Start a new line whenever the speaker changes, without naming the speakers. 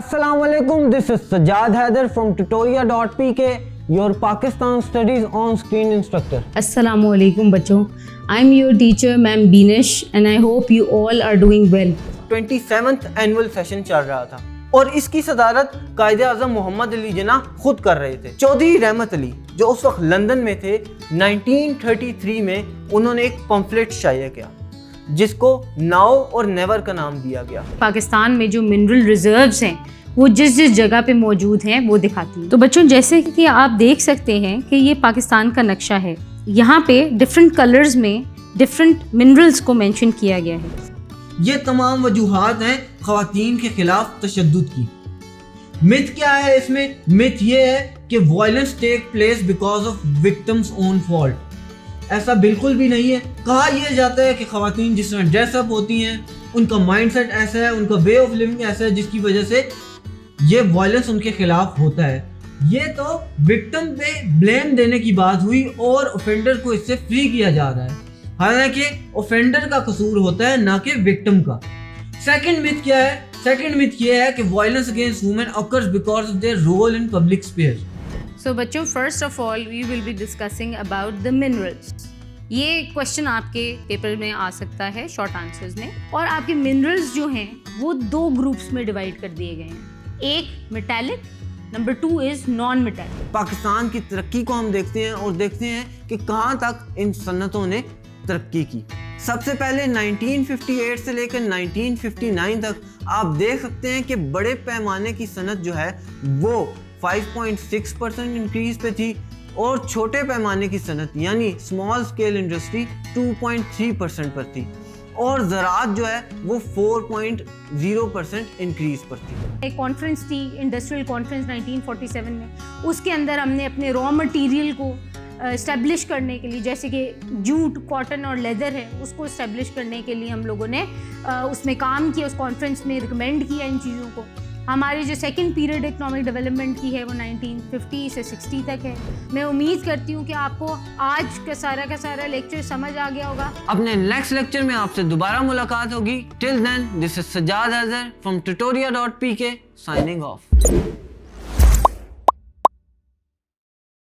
Assalamualaikum, this is Sajjad Haider from Tutoria.pk, your Pakistan Studies on-screen instructor.
Assalamualaikum बच्चों, I'm your teacher Ma'am Binesh and I hope you all are doing well.
27th annual session चल रहा था और इसकी सदारत कायदे आज़म मोहम्मद अली जिन्ना खुद कर रहे थे। चौधरी रहमत अली जो उस वक्त लंदन में थे, 1933 में उन्होंने एक पम्फलेट शाया किया जिसको नाउ और नेवर का नाम दिया गया।
पाकिस्तान में जो मिनरल रिजर्व्स हैं वो जिस जिस जगह पे मौजूद हैं वो दिखाती है। तो बच्चों जैसे कि आप देख सकते हैं कि ये पाकिस्तान का नक्शा है, यहाँ पे डिफरेंट कलर्स में डिफरेंट मिनरल्स को मेंशन किया गया है।
ये तमाम वजूहात हैं ख़वातीन के खिलाफ तशद्दुद की। मिथ क्या है इसमें? मिथ ये है कि violence take place because of victims own fault. ऐसा बिल्कुल भी नहीं है। कहा यह जाता है कि ख़वातीन जिस तरह ड्रेसअप होती हैं, उनका माइंडसेट ऐसा है, उनका वे ऑफ लिविंग ऐसा है जिसकी वजह से ये वायलेंस उनके खिलाफ होता है। ये तो विक्टिम पे ब्लेम देने की बात हुई और ऑफेंडर को इससे फ्री किया जा रहा है, हालांकि ऑफेंडर का कसूर होता है ना कि विक्टिम का। सेकंड मिथ क्या है? सेकंड मिथ ये है कि violence against women occurs because of their role in public space.
So बच्चों first of all we will be discussing about the minerals. ये क्वेश्चन आपके पेपर में आ सकता है शॉर्ट आंसर्स में। और आपके मिनरल्स जो हैं वो दो ग्रुप्स में डिवाइड कर दिए गए हैं, एक metallic, number 2 is non metallic.
Pakistan की तरक्की को हम देखते हैं और देखते हैं कि कहाँ तक इन सन्नतों ने तरक्की की। सबसे पहले 1958 से लेकर 1959 तक आप देख सकते हैं कि बड़े पैमाने की सनत जो है वो 5.6% इंक्रीज पे थी और छोटे पैमाने की सनत यानी स्मॉल स्केल इंडस्ट्री 2.3% पर थी और ज़राअत जो है वो 4.0% इंक्रीज पर थी।
एक कॉन्फ्रेंस थी, इंडस्ट्रियल कॉन्फ्रेंस 1947 में, उसके अंदर हमने अपने रॉ मटेरियल को इस्टेब्लिश करने के लिए, जैसे कि जूट, कॉटन और लेदर है, उसको इस्टेब्लिश करने के लिए हम लोगों ने उसमें काम किया, उस कॉन्फ्रेंस में रिकमेंड किया इन चीज़ों को। हमारी जो सेकंड पीरियड इकोनॉमिक डेवलपमेंट की है वो 1950 से 60 तक है। मैं उम्मीद करती हूँ कि आपको आज का सारा लेक्चर समझ आ गया होगा।
अपने नेक्स्ट लेक्चर में आपसे दोबारा मुलाकात होगी। Till then this is Sajjad Haider from tutoria.pk signing of.